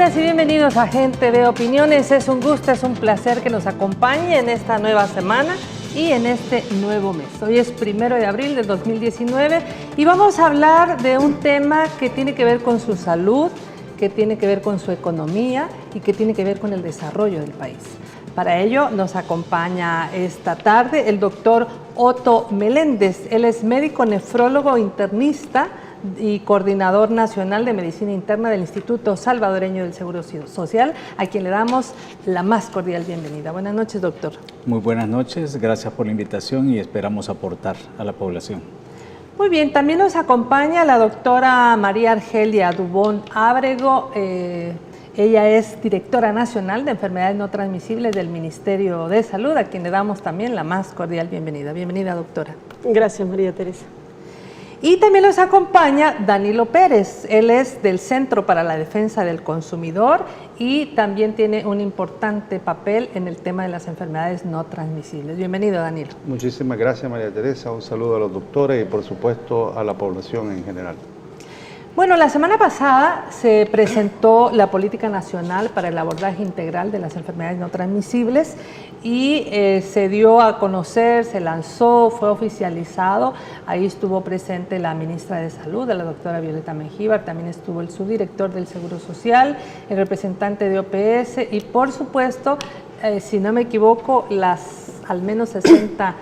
Bienvenidas y bienvenidos a Gente de Opiniones. Es un gusto, es un placer que nos acompañe en esta nueva semana y en este nuevo mes. Hoy es 1 de abril del 2019 y vamos a hablar de un tema que tiene que ver con su salud, que tiene que ver con su economía y que tiene que ver con el desarrollo del país. Para ello nos acompaña esta tarde el doctor Otto Meléndez. Él es médico nefrólogo internista y coordinador nacional de medicina interna del Instituto Salvadoreño del Seguro Social, a quien le damos la más cordial bienvenida. Buenas noches, doctor. Muy buenas noches, gracias por la invitación y esperamos aportar a la población. Muy bien, también nos acompaña la doctora María Argelia Dubón Ábrego. Ella es directora nacional de enfermedades no transmisibles del Ministerio de Salud, a quien le damos también la más cordial bienvenida. Bienvenida, doctora. Gracias, María Teresa. Y también nos acompaña Danilo Pérez. Él es del Centro para la Defensa del Consumidor y también tiene un importante papel en el tema de las enfermedades no transmisibles. Bienvenido, Danilo. Muchísimas gracias, María Teresa. Un saludo a los doctores y, por supuesto, a la población en general. Bueno, la semana pasada se presentó la Política Nacional para el Abordaje Integral de las Enfermedades No Transmisibles y se dio a conocer, se lanzó, fue oficializado. Ahí estuvo presente la ministra de Salud, la doctora Violeta Mengíbar, también estuvo el subdirector del Seguro Social, el representante de OPS y, por supuesto, si no me equivoco, las al menos 60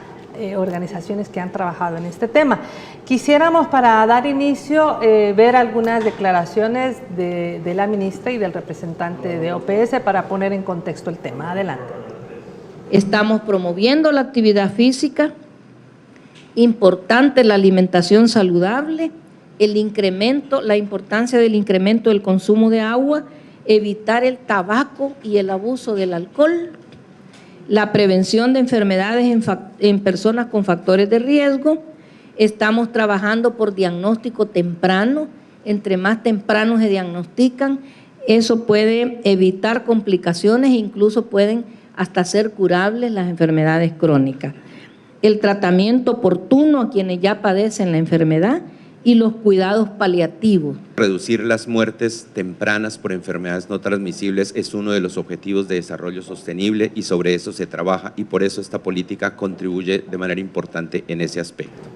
organizaciones que han trabajado en este tema. Quisiéramos, para dar inicio, ver algunas declaraciones de la ministra y del representante de OPS para poner en contexto el tema. Adelante. Estamos promoviendo la actividad física, importante la alimentación saludable, la importancia del incremento del consumo de agua, evitar el tabaco y el abuso del alcohol, la prevención de enfermedades en personas con factores de riesgo. Estamos trabajando por diagnóstico temprano. Entre más temprano se diagnostican, eso puede evitar complicaciones e incluso pueden hasta ser curables las enfermedades crónicas. El tratamiento oportuno a quienes ya padecen la enfermedad y los cuidados paliativos. Reducir las muertes tempranas por enfermedades no transmisibles es uno de los objetivos de desarrollo sostenible y sobre eso se trabaja y por eso esta política contribuye de manera importante en ese aspecto.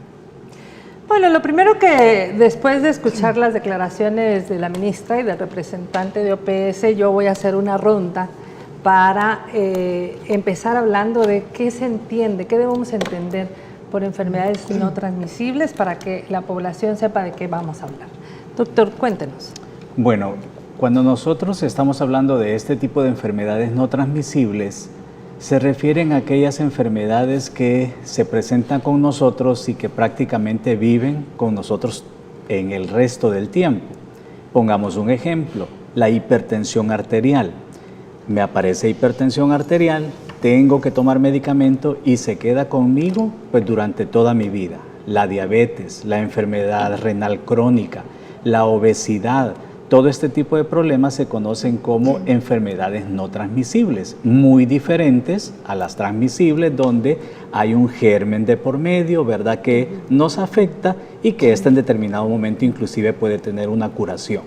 Bueno, lo primero que después de escuchar las declaraciones de la ministra y del representante de OPS, yo voy a hacer una ronda para empezar hablando de qué se entiende, qué debemos entender por enfermedades no transmisibles para que la población sepa de qué vamos a hablar. Doctor, cuéntenos. Bueno, cuando nosotros estamos hablando de este tipo de enfermedades no transmisibles, se refieren a aquellas enfermedades que se presentan con nosotros y que prácticamente viven con nosotros en el resto del tiempo. Pongamos un ejemplo, la hipertensión arterial. Me aparece hipertensión arterial, tengo que tomar medicamento y se queda conmigo pues durante toda mi vida. La diabetes, la enfermedad renal crónica, la obesidad, todo este tipo de problemas se conocen como enfermedades no transmisibles, muy diferentes a las transmisibles donde hay un germen de por medio, ¿verdad?, que nos afecta y que en determinado momento inclusive puede tener una curación.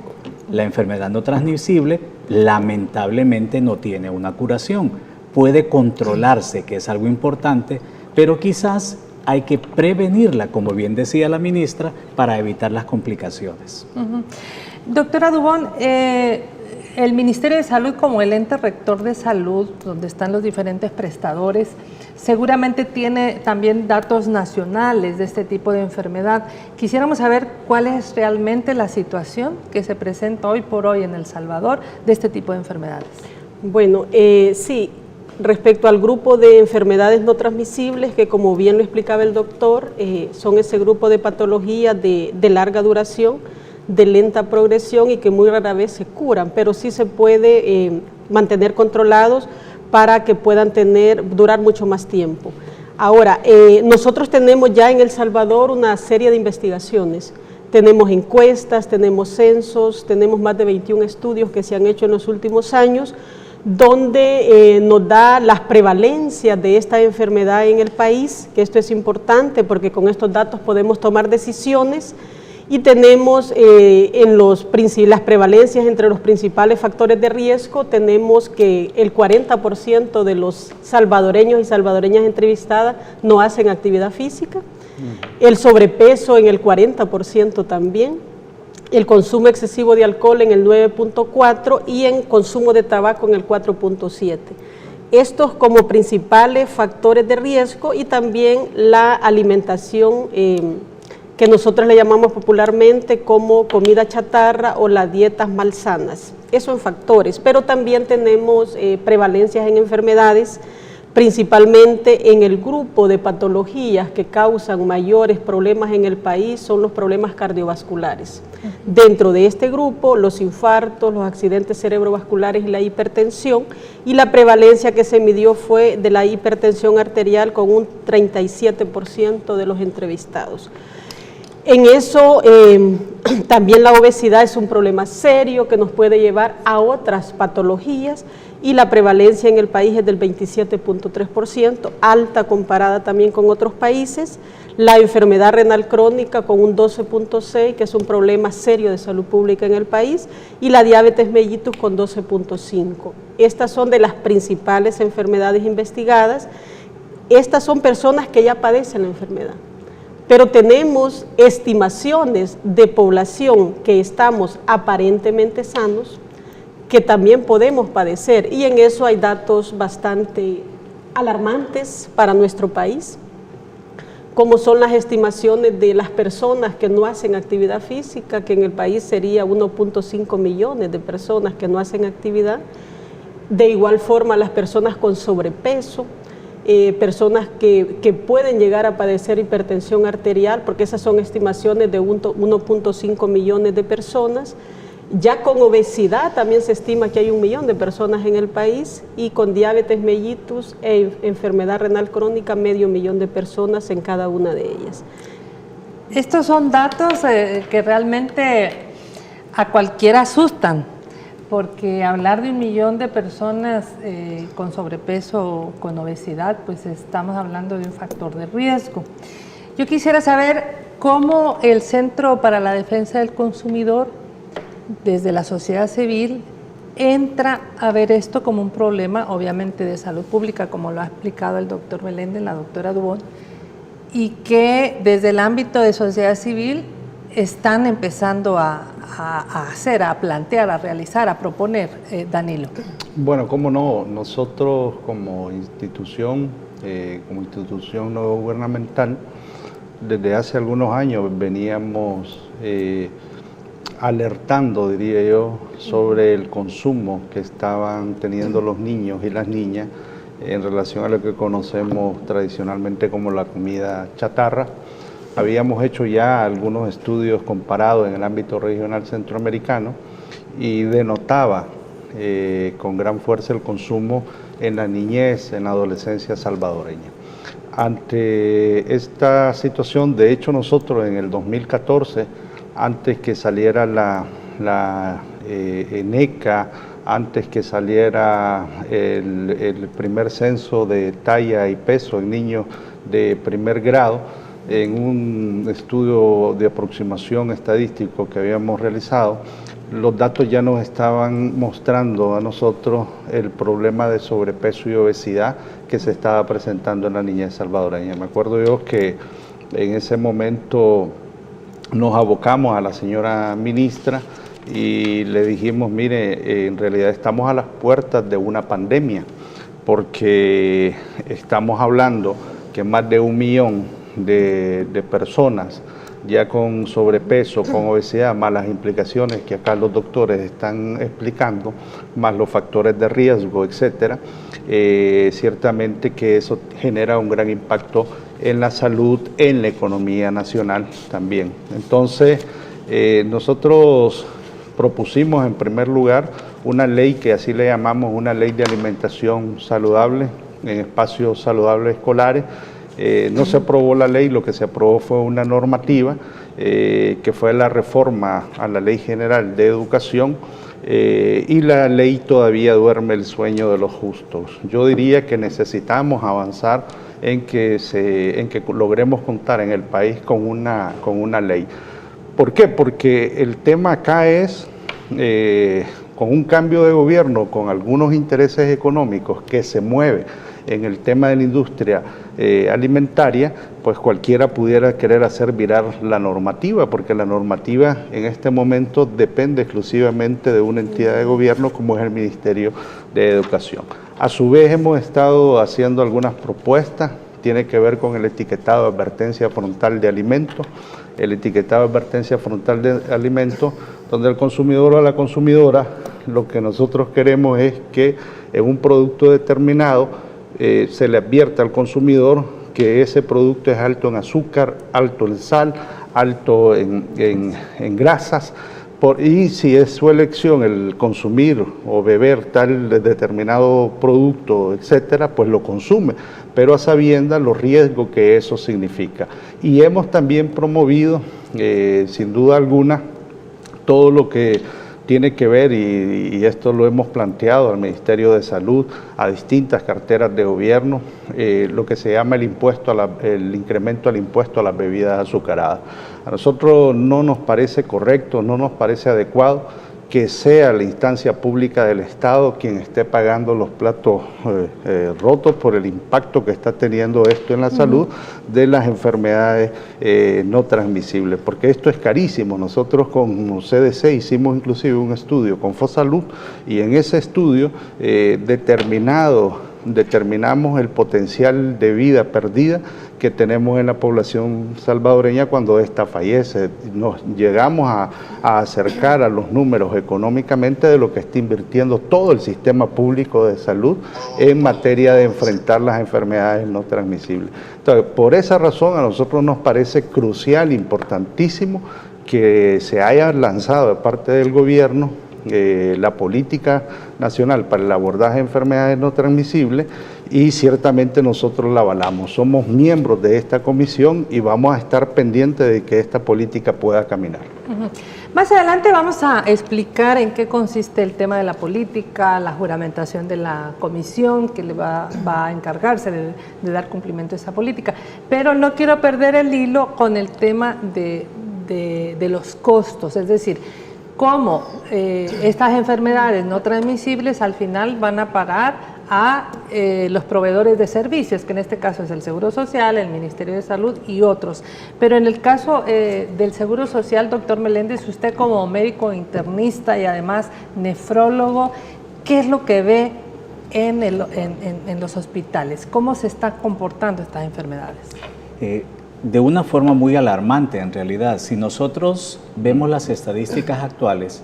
La enfermedad no transmisible lamentablemente no tiene una curación. Puede controlarse, que es algo importante, pero quizás hay que prevenirla, como bien decía la ministra, para evitar las complicaciones. Doctora Dubón, el Ministerio de Salud, como el ente rector de salud, donde están los diferentes prestadores, seguramente tiene también datos nacionales de este tipo de enfermedad. Quisiéramos saber cuál es realmente la situación que se presenta hoy por hoy en El Salvador de este tipo de enfermedades. Bueno, sí. Respecto al grupo de enfermedades no transmisibles, que como bien lo explicaba el doctor, son ese grupo de patologías de larga duración, de lenta progresión y que muy rara vez se curan, pero sí se puede mantener controlados para que puedan durar mucho más tiempo. Ahora, nosotros tenemos ya en El Salvador una serie de investigaciones. Tenemos encuestas, tenemos censos, tenemos más de 21 estudios que se han hecho en los últimos años, donde nos da las prevalencias de esta enfermedad en el país, que esto es importante porque con estos datos podemos tomar decisiones Y tenemos las prevalencias entre los principales factores de riesgo, tenemos que el 40% de los salvadoreños y salvadoreñas entrevistadas no hacen actividad física, el sobrepeso en el 40% también, el consumo excesivo de alcohol en el 9.4% y en consumo de tabaco en el 4.7%. Estos como principales factores de riesgo, y también la alimentación que nosotros le llamamos popularmente como comida chatarra o las dietas malsanas. Esos son factores, pero también tenemos prevalencias en enfermedades, principalmente en el grupo de patologías que causan mayores problemas en el país, son los problemas cardiovasculares. Dentro de este grupo, los infartos, los accidentes cerebrovasculares y la hipertensión, y la prevalencia que se midió fue de la hipertensión arterial con un 37% de los entrevistados. En eso también la obesidad es un problema serio que nos puede llevar a otras patologías, y la prevalencia en el país es del 27.3%, alta comparada también con otros países. La enfermedad renal crónica con un 12.6%, que es un problema serio de salud pública en el país, y la diabetes mellitus con 12.5%. Estas son de las principales enfermedades investigadas. Estas son personas que ya padecen la enfermedad, pero tenemos estimaciones de población que estamos aparentemente sanos, que también podemos padecer, y en eso hay datos bastante alarmantes para nuestro país, como son las estimaciones de las personas que no hacen actividad física, que en el país sería 1.5 millones de personas que no hacen actividad. De igual forma, las personas con sobrepeso, personas que pueden llegar a padecer hipertensión arterial, porque esas son estimaciones de 1.5 millones de personas. Ya con obesidad también se estima que hay 1 millón de personas en el país, y con diabetes mellitus e enfermedad renal crónica 500.000 de personas en cada una de ellas. Estos son datos que realmente a cualquiera asustan, porque hablar de 1 millón de personas con sobrepeso o con obesidad, pues estamos hablando de un factor de riesgo. Yo quisiera saber cómo el Centro para la Defensa del Consumidor, desde la sociedad civil, entra a ver esto como un problema, obviamente de salud pública, como lo ha explicado el doctor Meléndez, la doctora Dubón, y que desde el ámbito de sociedad civil están empezando a hacer, a plantear, a realizar, a proponer. Danilo. Bueno, cómo no, nosotros como institución no gubernamental, desde hace algunos años veníamos alertando, diría yo, sobre el consumo que estaban teniendo los niños y las niñas en relación a lo que conocemos tradicionalmente como la comida chatarra. Habíamos hecho ya algunos estudios comparados en el ámbito regional centroamericano y denotaba con gran fuerza el consumo en la niñez, en la adolescencia salvadoreña. Ante esta situación, de hecho nosotros en el 2014, antes que saliera la ENECA, antes que saliera el primer censo de talla y peso en niños de primer grado, en un estudio de aproximación estadístico que habíamos realizado, los datos ya nos estaban mostrando a nosotros el problema de sobrepeso y obesidad que se estaba presentando en la niñez salvadoreña. Me acuerdo yo que en ese momento nos abocamos a la señora ministra y le dijimos, mire, en realidad estamos a las puertas de una pandemia, porque estamos hablando que más de 1 millón de personas ya con sobrepeso, con obesidad, más las implicaciones que acá los doctores están explicando, más los factores de riesgo, etcétera, ciertamente que eso genera un gran impacto en la salud, en la economía nacional también. Entonces, nosotros propusimos en primer lugar una ley que así le llamamos una ley de alimentación saludable en espacios saludables escolares. No se aprobó la ley, lo que se aprobó fue una normativa que fue la reforma a la Ley General de Educación, y la ley todavía duerme el sueño de los justos. Yo diría que necesitamos avanzar en que logremos contar en el país con una ley. ¿Por qué? Porque el tema acá es, con un cambio de gobierno, con algunos intereses económicos que se mueven en el tema de la industria alimentaria, pues cualquiera pudiera querer hacer virar la normativa, porque la normativa en este momento depende exclusivamente de una entidad de gobierno como es el Ministerio de Educación. A su vez hemos estado haciendo algunas propuestas, tiene que ver con el etiquetado de advertencia frontal de alimentos, el etiquetado de advertencia frontal de alimentos, donde el consumidor o la consumidora, lo que nosotros queremos es que en un producto determinado se le advierta al consumidor que ese producto es alto en azúcar, alto en sal, alto en grasas, y si es su elección el consumir o beber tal determinado producto, etcétera, pues lo consume, pero a sabiendas los riesgos que eso significa. Y hemos también promovido, sin duda alguna, todo lo que tiene que ver, y esto lo hemos planteado al Ministerio de Salud, a distintas carteras de gobierno, lo que se llama el incremento al impuesto a las bebidas azucaradas. A nosotros no nos parece correcto, no nos parece adecuado que sea la instancia pública del Estado quien esté pagando los platos rotos por el impacto que está teniendo esto en la salud de las enfermedades no transmisibles, porque esto es carísimo. Nosotros con CDC hicimos inclusive un estudio con Fosalud y en ese estudio determinamos el potencial de vida perdida que tenemos en la población salvadoreña cuando ésta fallece. Nos llegamos a acercar a los números económicamente de lo que está invirtiendo todo el sistema público de salud en materia de enfrentar las enfermedades no transmisibles. Entonces, por esa razón a nosotros nos parece crucial, importantísimo, que se haya lanzado de parte del gobierno la política nacional para el abordaje de enfermedades no transmisibles, y ciertamente nosotros la avalamos. Somos miembros de esta comisión y vamos a estar pendientes de que esta política pueda caminar. Más adelante vamos a explicar en qué consiste el tema de la política, la juramentación de la comisión que le va a encargarse de dar cumplimiento a esa política, pero no quiero perder el hilo con el tema de los costos, es decir, cómo estas enfermedades no transmisibles al final van a parar a los proveedores de servicios, que en este caso es el Seguro Social, el Ministerio de Salud y otros. Pero en el caso del Seguro Social, doctor Meléndez, usted como médico internista y además nefrólogo, ¿qué es lo que ve en los hospitales? ¿Cómo se están comportando estas enfermedades? De una forma muy alarmante en realidad. Si nosotros vemos las estadísticas actuales,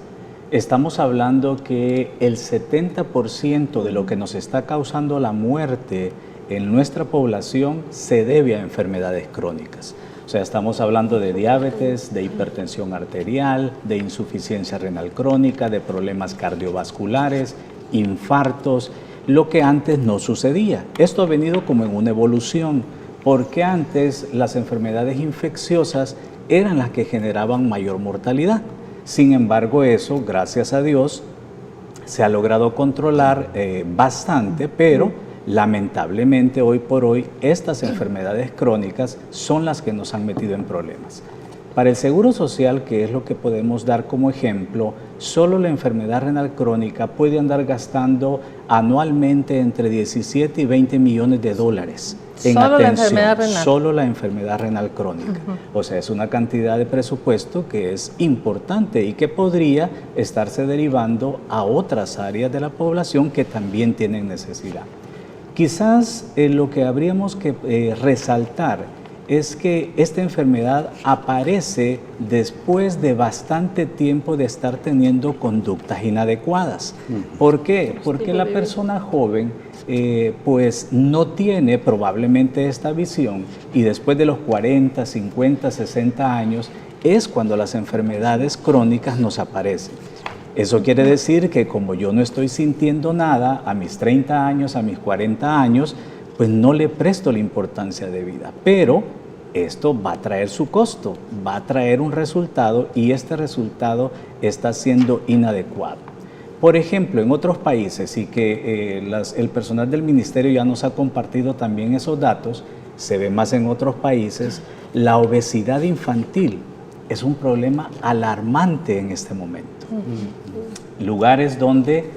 estamos hablando que el 70% de lo que nos está causando la muerte en nuestra población se debe a enfermedades crónicas. O sea, estamos hablando de diabetes, de hipertensión arterial, de insuficiencia renal crónica, de problemas cardiovasculares, infartos, lo que antes no sucedía. Esto ha venido como en una evolución, porque antes las enfermedades infecciosas eran las que generaban mayor mortalidad. Sin embargo, eso, gracias a Dios, se ha logrado controlar bastante, pero lamentablemente hoy por hoy estas enfermedades crónicas son las que nos han metido en problemas. Para el Seguro Social, que es lo que podemos dar como ejemplo, solo la enfermedad renal crónica puede andar gastando anualmente entre 17 y 20 millones de dólares en solo atención, la enfermedad renal. Solo la enfermedad renal crónica. O sea, es una cantidad de presupuesto que es importante y que podría estarse derivando a otras áreas de la población que también tienen necesidad. Quizás lo que habríamos que resaltar es que esta enfermedad aparece después de bastante tiempo de estar teniendo conductas inadecuadas. ¿Por qué? Porque la persona joven pues no tiene probablemente esta visión, y después de los 40, 50, 60 años es cuando las enfermedades crónicas nos aparecen. Eso quiere decir que como yo no estoy sintiendo nada a mis 30 años, a mis 40 años, pues no le presto la importancia de vida. Pero esto va a traer su costo, va a traer un resultado, y este resultado está siendo inadecuado. Por ejemplo, en otros países, y que el personal del ministerio ya nos ha compartido también esos datos, se ve más en otros países, la obesidad infantil es un problema alarmante en este momento. Lugares donde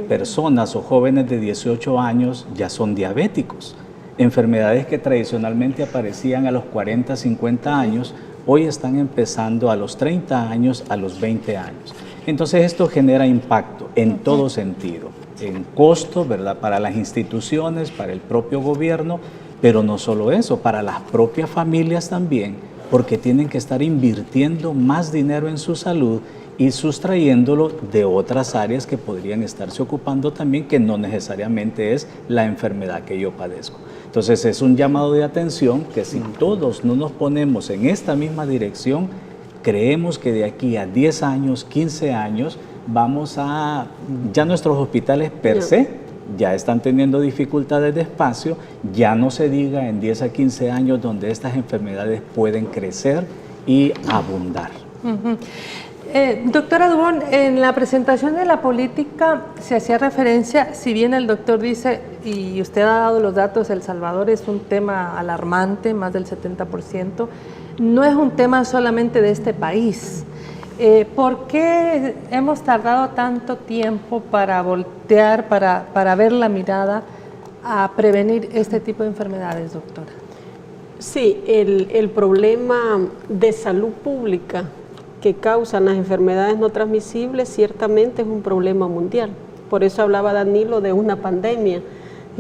personas o jóvenes de 18 años ya son diabéticos. Enfermedades que tradicionalmente aparecían a los 40, 50 años, hoy están empezando a los 30 años, a los 20 años. Entonces esto genera impacto en todo sentido, en costo, ¿verdad?, para las instituciones, para el propio gobierno, pero no solo eso, para las propias familias también, porque tienen que estar invirtiendo más dinero en su salud y sustrayéndolo de otras áreas que podrían estarse ocupando también, que no necesariamente es la enfermedad que yo padezco. Entonces es un llamado de atención que si todos no nos ponemos en esta misma dirección, creemos que de aquí a 10 años, 15 años, ya nuestros hospitales per se ya están teniendo dificultades de espacio, ya no se diga en 10 a 15 años donde estas enfermedades pueden crecer y abundar. Doctora Dubón, en la presentación de la política se hacía referencia, si bien el doctor dice, y usted ha dado los datos, El Salvador es un tema alarmante, más del 70%, no es un tema solamente de este país. ¿Por qué hemos tardado tanto tiempo para voltear, para ver la mirada a prevenir este tipo de enfermedades, doctora? Sí, el problema de salud pública que causan las enfermedades no transmisibles ciertamente es un problema mundial. Por eso hablaba Danilo de una pandemia,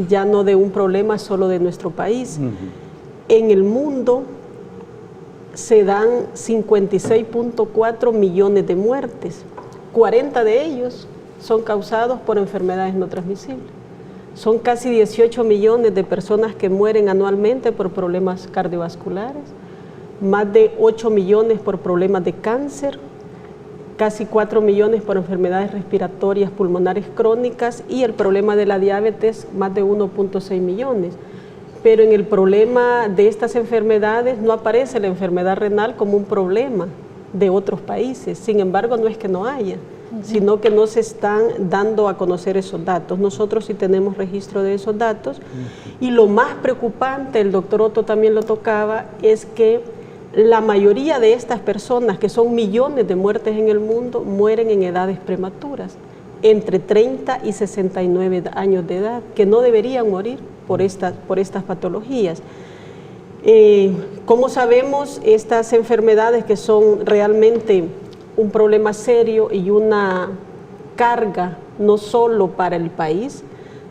ya no de un problema solo de nuestro país. En el mundo se dan 56.4 millones de muertes, 40 de ellos son causados por enfermedades no transmisibles. Son casi 18 millones de personas que mueren anualmente por problemas cardiovasculares, más de 8 millones por problemas de cáncer, casi 4 millones por enfermedades respiratorias pulmonares crónicas y el problema de la diabetes, más de 1.6 millones. Pero en el problema de estas enfermedades no aparece la enfermedad renal como un problema de otros países. Sin embargo, no es que no haya, sino que no se están dando a conocer esos datos. Nosotros sí tenemos registro de esos datos. Y lo más preocupante, el doctor Otto también lo tocaba, es que la mayoría de estas personas, que son millones de muertes en el mundo, mueren en edades prematuras, entre 30 y 69 años de edad, que no deberían morir por estas patologías. Como sabemos, estas enfermedades que son realmente un problema serio y una carga no solo para el país,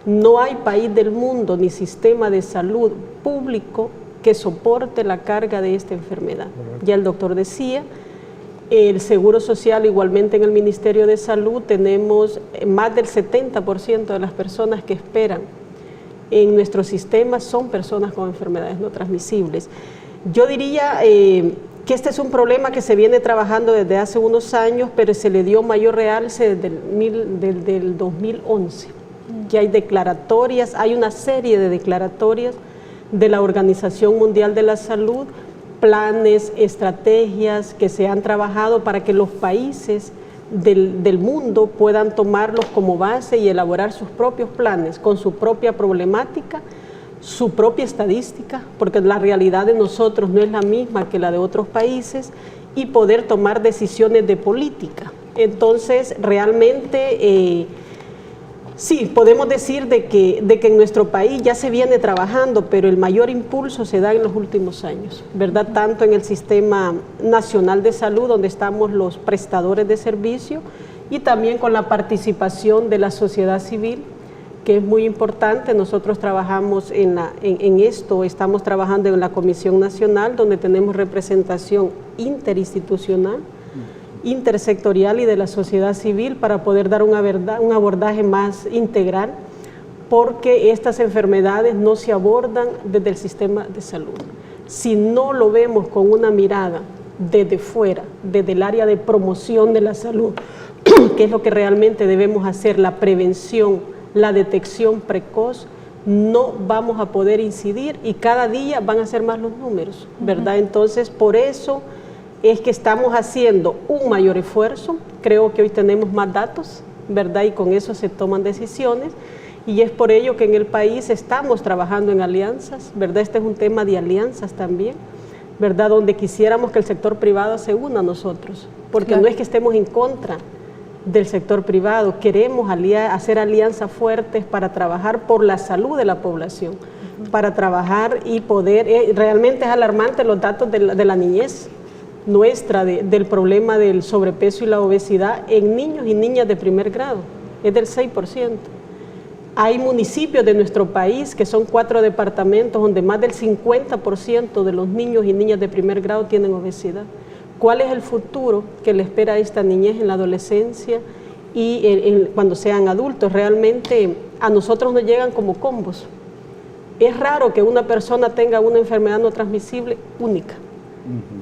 no hay país del mundo ni sistema de salud público que soporte la carga de esta enfermedad. Ya el doctor decía, el Seguro Social, igualmente en el Ministerio de Salud, tenemos más del 70% de las personas que esperan en nuestro sistema son personas con enfermedades no transmisibles. Yo diría que este es un problema que se viene trabajando desde hace unos años, pero se le dio mayor realce desde el 2011. Ya hay declaratorias, hay una serie de declaratorias de la Organización Mundial de la Salud, planes, estrategias que se han trabajado para que los países del mundo puedan tomarlos como base y elaborar sus propios planes con su propia problemática, su propia estadística, porque la realidad de nosotros no es la misma que la de otros países, y poder tomar decisiones de política. Entonces, realmente, sí, podemos decir de que en nuestro país ya se viene trabajando, pero el mayor impulso se da en los últimos años, ¿verdad? Tanto en el Sistema Nacional de Salud, donde estamos los prestadores de servicio, y también con la participación de la sociedad civil, que es muy importante. Nosotros trabajamos en esto, estamos trabajando en la Comisión Nacional, donde tenemos representación interinstitucional, intersectorial y de la sociedad civil para poder dar un abordaje más integral, porque estas enfermedades no se abordan desde el sistema de salud. Si no lo vemos con una mirada desde fuera, desde el área de promoción de la salud, que es lo que realmente debemos hacer, la prevención, la detección precoz, no vamos a poder incidir y cada día van a ser más los números, ¿verdad? Entonces, por eso es que estamos haciendo un mayor esfuerzo. Creo que hoy tenemos más datos, ¿verdad? Y con eso se toman decisiones, y es por ello que en el país estamos trabajando en alianzas, ¿verdad? Este es un tema de alianzas también, ¿verdad? Donde quisiéramos que el sector privado se una a nosotros, porque Claro. no es que estemos en contra del sector privado, queremos hacer alianzas fuertes para trabajar por la salud de la población, para trabajar y poder, realmente es alarmante los datos de la niñez nuestra, del problema del sobrepeso y la obesidad en niños y niñas de primer grado, es del 6%. Hay municipios de nuestro país que son 4 departamentos donde más del 50% de los niños y niñas de primer grado tienen obesidad. ¿Cuál es el futuro que le espera a esta niñez en la adolescencia y cuando sean adultos? Realmente a nosotros nos llegan como combos. Es raro que una persona tenga una enfermedad no transmisible única.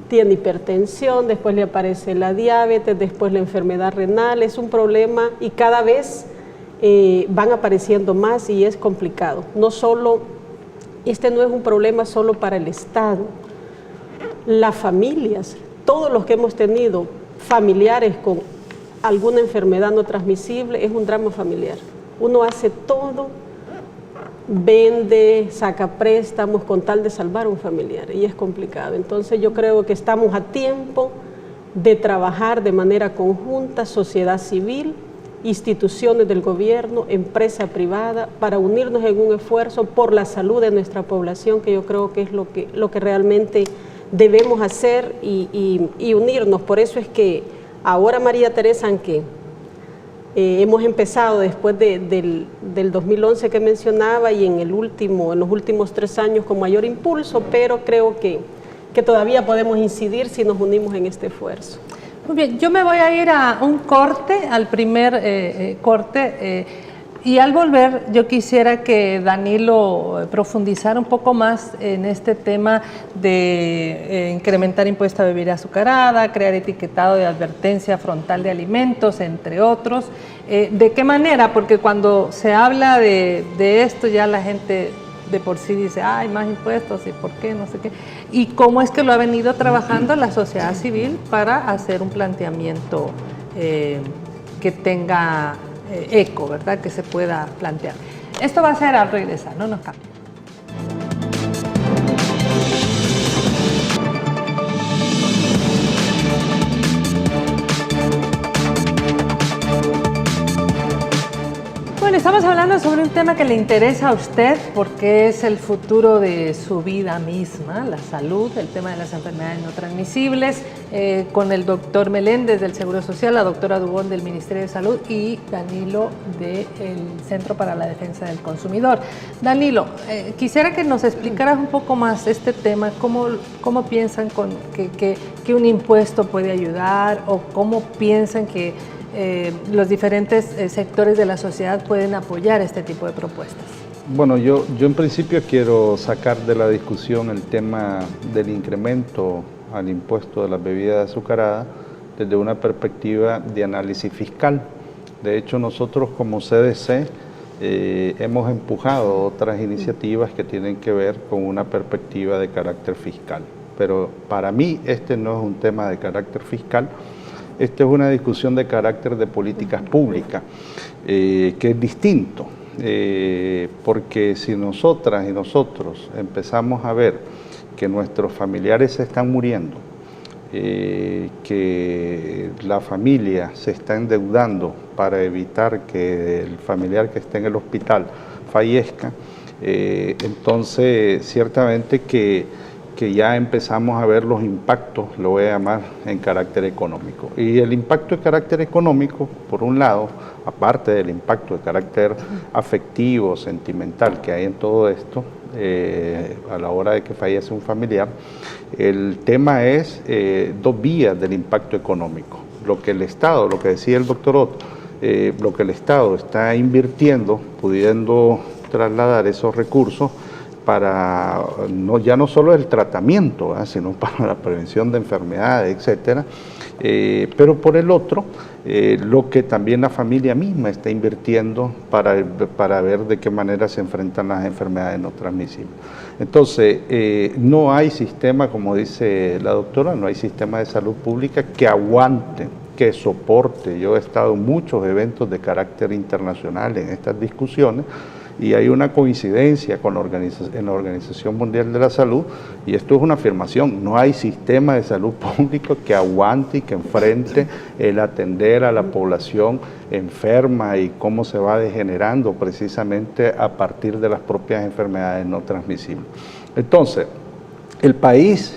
Tiene hipertensión, después le aparece la diabetes, después la enfermedad renal, es un problema y cada vez van apareciendo más y es complicado. Este no es un problema solo para el Estado. Las familias, todos los que hemos tenido familiares con alguna enfermedad no transmisible, es un drama familiar. Uno hace todo, vende, saca préstamos con tal de salvar a un familiar y es complicado. Entonces yo creo que estamos a tiempo de trabajar de manera conjunta, sociedad civil, instituciones del gobierno, empresa privada, para unirnos en un esfuerzo por la salud de nuestra población, que yo creo que es lo que realmente debemos hacer y unirnos. Por eso es que ahora, María Teresa, aunque hemos empezado después del 2011 que mencionaba y en los últimos 3 años con mayor impulso, pero creo que todavía podemos incidir si nos unimos en este esfuerzo. Muy bien, yo me voy a ir a un corte, al primer corte, y al volver yo quisiera que Danilo profundizara un poco más en este tema de incrementar impuesto a bebida azucarada, crear etiquetado de advertencia frontal de alimentos, entre otros. ¿De qué manera? Porque cuando se habla de esto ya la gente de por sí dice, hay más impuestos y por qué, no sé qué. Y cómo es que lo ha venido trabajando la sociedad civil para hacer un planteamiento que tenga eco, ¿verdad? Que se pueda plantear. Esto va a ser al regresar, no nos cambien. Bueno, estamos hablando sobre un tema que le interesa a usted porque es el futuro de su vida misma, la salud, el tema de las enfermedades no transmisibles, con el doctor Meléndez del Seguro Social, la doctora Dubón del Ministerio de Salud y Danilo del Centro para la Defensa del Consumidor. Danilo, quisiera que nos explicaras un poco más este tema, cómo piensan que un impuesto puede ayudar o cómo piensan que los diferentes sectores de la sociedad pueden apoyar este tipo de propuestas. Bueno, yo en principio quiero sacar de la discusión el tema del incremento al impuesto de las bebidas azucaradas desde una perspectiva de análisis fiscal. De hecho, nosotros como CDC hemos empujado otras iniciativas que tienen que ver con una perspectiva de carácter fiscal. Pero para mí este no es un tema de carácter fiscal. Esta es una discusión de carácter de políticas públicas, que es distinto, porque si nosotras y nosotros empezamos a ver que nuestros familiares se están muriendo, que la familia se está endeudando para evitar que el familiar que esté en el hospital fallezca, entonces ciertamente que ya empezamos a ver los impactos, lo voy a llamar, en carácter económico. Y el impacto de carácter económico, por un lado, aparte del impacto de carácter afectivo, sentimental que hay en todo esto, a la hora de que fallece un familiar, el tema es 2 vías del impacto económico. Lo que el Estado, lo que decía el doctor Otto, lo que el Estado está invirtiendo, pudiendo trasladar esos recursos para ya no solo el tratamiento, sino para la prevención de enfermedades, etcétera, pero por el otro, lo que también la familia misma está invirtiendo para ver de qué manera se enfrentan las enfermedades no transmisibles. Entonces, no hay sistema, como dice la doctora, no hay sistema de salud pública que aguante, que soporte. Yo he estado en muchos eventos de carácter internacional en estas discusiones, y hay una coincidencia con en la Organización Mundial de la Salud, y esto es una afirmación: no hay sistema de salud público que aguante y que enfrente el atender a la población enferma y cómo se va degenerando precisamente a partir de las propias enfermedades no transmisibles. Entonces, el país,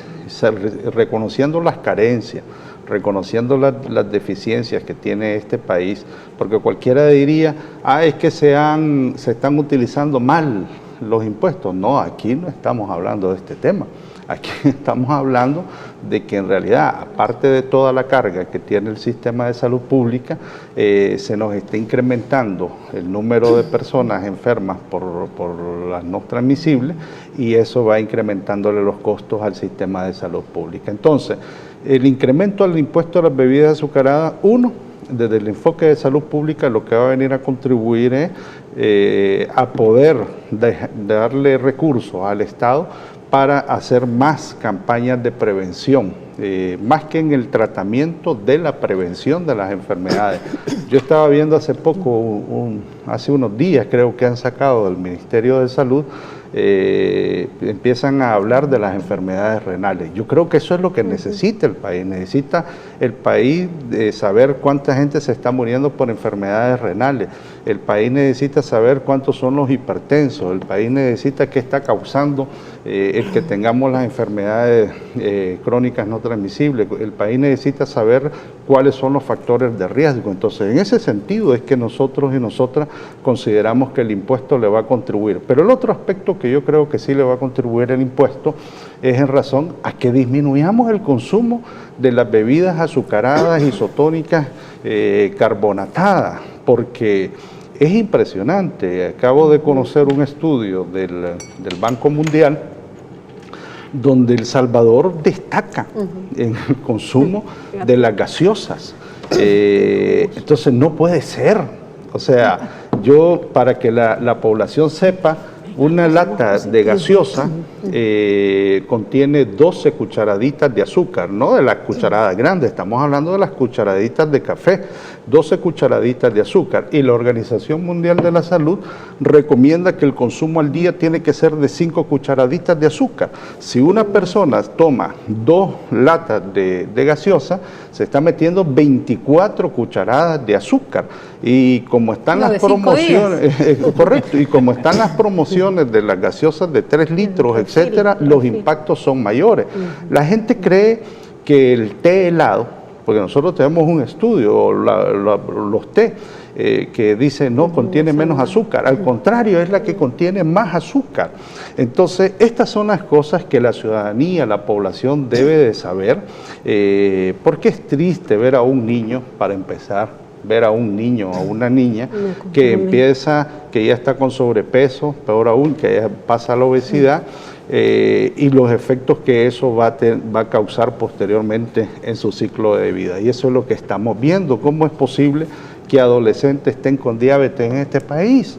reconociendo las carencias, reconociendo las deficiencias que tiene este país, porque cualquiera diría, es que se están utilizando mal los impuestos. No, aquí no estamos hablando de este tema. Aquí estamos hablando de que en realidad, aparte de toda la carga que tiene el sistema de salud pública, se nos está incrementando el número de personas enfermas por las no transmisibles, y eso va incrementándole los costos al sistema de salud pública. Entonces, el incremento al impuesto a las bebidas azucaradas, desde el enfoque de salud pública, lo que va a venir a contribuir es a poder darle recursos al Estado para hacer más campañas de prevención, más que en el tratamiento, de la prevención de las enfermedades. Yo estaba viendo hace poco, hace unos días creo que han sacado del Ministerio de Salud, empiezan a hablar de las enfermedades renales. Yo creo que eso es lo que necesita el país. Necesita el país saber cuánta gente se está muriendo por enfermedades renales. El país necesita saber cuántos son los hipertensos. El país necesita qué está causando el que tengamos las enfermedades crónicas no transmisibles. El país necesita saber cuáles son los factores de riesgo. Entonces, en ese sentido es que nosotros y nosotras consideramos que el impuesto le va a contribuir. Pero el otro aspecto que yo creo que sí le va a contribuir el impuesto es en razón a que disminuyamos el consumo de las bebidas azucaradas, isotónicas, carbonatadas, porque es impresionante. Acabo de conocer un estudio del Banco Mundial donde El Salvador destaca en el consumo de las gaseosas. Entonces no puede ser. O sea, para que la población sepa, una lata de gaseosa contiene 12 cucharaditas de azúcar, no de las cucharadas grandes, estamos hablando de las cucharaditas de café, 12 cucharaditas de azúcar, y la Organización Mundial de la Salud recomienda que el consumo al día tiene que ser de 5 cucharaditas de azúcar. Si una persona toma 2 latas de gaseosa, se está metiendo 24 cucharadas de azúcar, y como están las promociones, correcto, y como están las promociones de las gaseosas de 3 litros, etcétera, los impactos son mayores. La gente cree que el té helado, porque nosotros tenemos un estudio, los té, que dice no, contiene menos azúcar, al contrario, es la que contiene más azúcar. Entonces, estas son las cosas que la ciudadanía, la población debe de saber, porque es triste ver a un niño, para empezar, ver a un niño o una niña que ya está con sobrepeso, peor aún, que ya pasa a la obesidad, y los efectos que eso va a causar posteriormente en su ciclo de vida. Y eso es lo que estamos viendo. ¿Cómo es posible que adolescentes estén con diabetes en este país?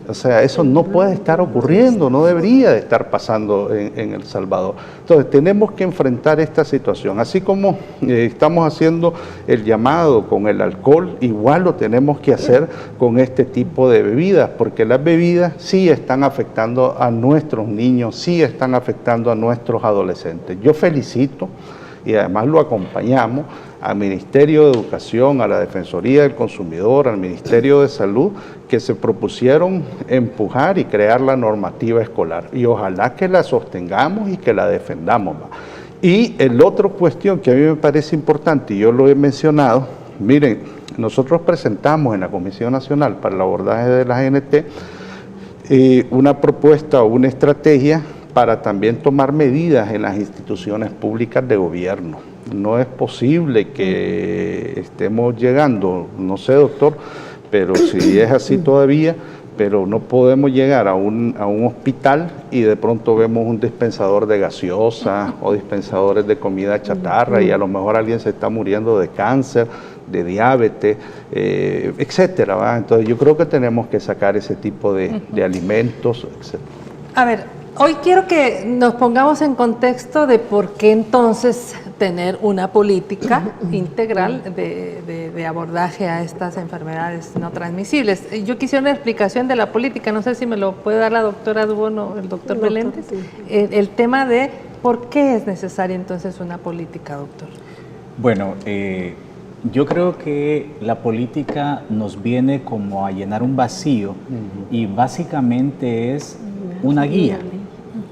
O sea, eso no puede estar ocurriendo, no debería de estar pasando en El Salvador. Entonces, tenemos que enfrentar esta situación. Así como estamos haciendo el llamado con el alcohol, igual lo tenemos que hacer con este tipo de bebidas, porque las bebidas sí están afectando a nuestros niños, sí están afectando a nuestros adolescentes. Yo felicito, y además lo acompañamos, al Ministerio de Educación, a la Defensoría del Consumidor, al Ministerio de Salud, que se propusieron empujar y crear la normativa escolar. Y ojalá que la sostengamos y que la defendamos. Y el otra cuestión que a mí me parece importante, y yo lo he mencionado, miren, nosotros presentamos en la Comisión Nacional para el Abordaje de la GNT una propuesta o una estrategia para también tomar medidas en las instituciones públicas de gobierno. No es posible que estemos llegando, no sé, doctor, pero si es así todavía, pero no podemos llegar a un hospital y de pronto vemos un dispensador de gaseosa o dispensadores de comida chatarra y a lo mejor alguien se está muriendo de cáncer, de diabetes, etcétera, ¿va? Entonces yo creo que tenemos que sacar ese tipo de alimentos, etcétera. A ver, Hoy quiero que nos pongamos en contexto de por qué entonces tener una política integral de abordaje a estas enfermedades no transmisibles. Yo quisiera una explicación de la política, no sé si me lo puede dar la doctora Dubón o el doctor Meléndez, el tema de por qué es necesaria entonces una política, doctor. Bueno, yo creo que la política nos viene como a llenar un vacío y básicamente es una guía,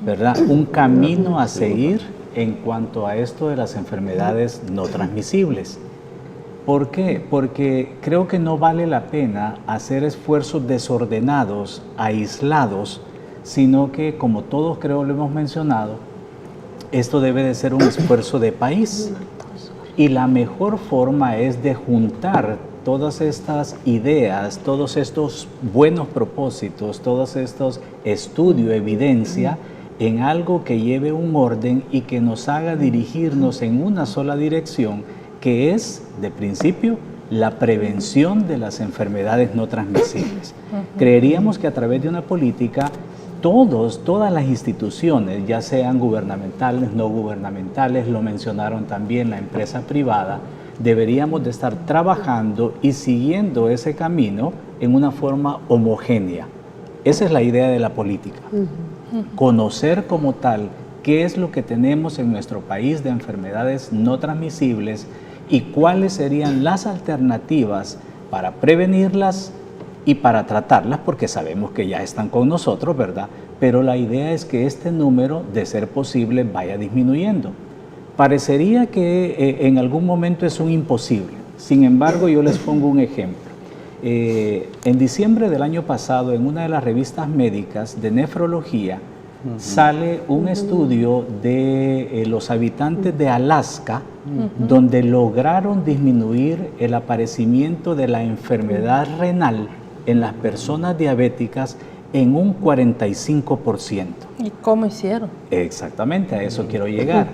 ¿verdad? Un camino a seguir en cuanto a esto de las enfermedades no transmisibles. ¿Por qué? Porque creo que no vale la pena hacer esfuerzos desordenados, aislados, sino que, como todos creo lo hemos mencionado, esto debe de ser un esfuerzo de país. Y la mejor forma es de juntar todas estas ideas, todos estos buenos propósitos, todos estos estudios, evidencia, en algo que lleve un orden y que nos haga dirigirnos en una sola dirección, que es, de principio, la prevención de las enfermedades no transmisibles. Creeríamos que a través de una política, todas las instituciones, ya sean gubernamentales, no gubernamentales, lo mencionaron también la empresa privada, deberíamos de estar trabajando y siguiendo ese camino en una forma homogénea. Esa es la idea de la política. Conocer como tal qué es lo que tenemos en nuestro país de enfermedades no transmisibles y cuáles serían las alternativas para prevenirlas y para tratarlas, porque sabemos que ya están con nosotros, ¿verdad? Pero la idea es que este número, de ser posible, vaya disminuyendo. Parecería que en algún momento es un imposible. Sin embargo, yo les pongo un ejemplo. En diciembre del año pasado, en una de las revistas médicas de nefrología, sale un estudio de los habitantes de Alaska, donde lograron disminuir el aparecimiento de la enfermedad renal en las personas diabéticas en un 45%. ¿Y cómo hicieron? Exactamente, a eso quiero llegar,